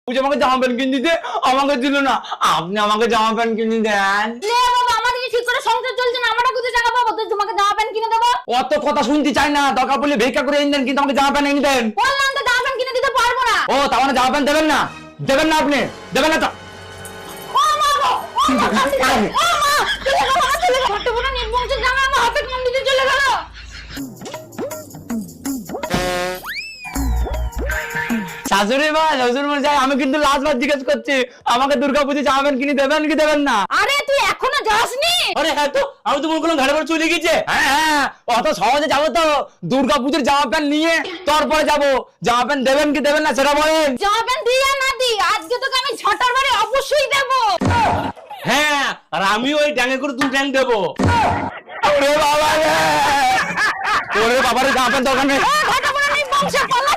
পুজো আমাকে জামা প্যান্ট কিনে দিতে, আমাকে দিল না। আপনি আমাকে জামা প্যান্ট কিনে দেন। বাবা, আমাদের ঠিক করে সংসার চলছে না, আমরা কোথায় টাকা পাবো? তোমাকে জামা প্যান্ট কিনে দেবো? অত কথা শুনতে চাই না, দরকার পড়লে ভিক্ষা করে এনে দেন, কিন্তু আমাকে জামা প্যান্ট এনে দেন। বললাম তো জামা প্যান্ট কিনে দিতে পারবো না। ও তার মানে জামা প্যান্ট দেবেন না? দেবেন না, আপনি দেবেন না তো? ও মা গো, ও মা, ও মা, চলে গেল, আমার চলে গেল। ছোট বড় নির্বংশের জামা আমার হাতে কম দিতে চলে গেল। শাশুড়ি মা, শ্বশুর মশাই, আমি কিন্তু লাস্ট বার জিজ্ঞেস করছি, আমাকে দুর্গাপুজো জামা প্যান্ট কিনে দেবেন কি দেবেন না? আরে তুই এখনো যাসনি? আরে হ্যাঁ, তো আমি তো মনে করলাম ঘরে ঘরে চলে গেছে। হ্যাঁ, অত সহজে যাবো তো? দুর্গাপুজোর জামা প্যান্ট নিয়ে তারপরে যাবো। জামা প্যান্ট দেবেন কি দেবেন না সেটা বলেন। জামা প্যান্ট দিই আর না দিই, আজকে তোকে আমি ছটার বারে অবশ্যই দেবো। হ্যাঁ, আর আমি ওই ট্যাঙ্কে করে 2 ট্যাঙ্ক দেবো। ওরে বাবা রে, ওরে বাবা রে, জামা প্যান্ট দরকার নেই। ছোট বড় নির্বংশের পালা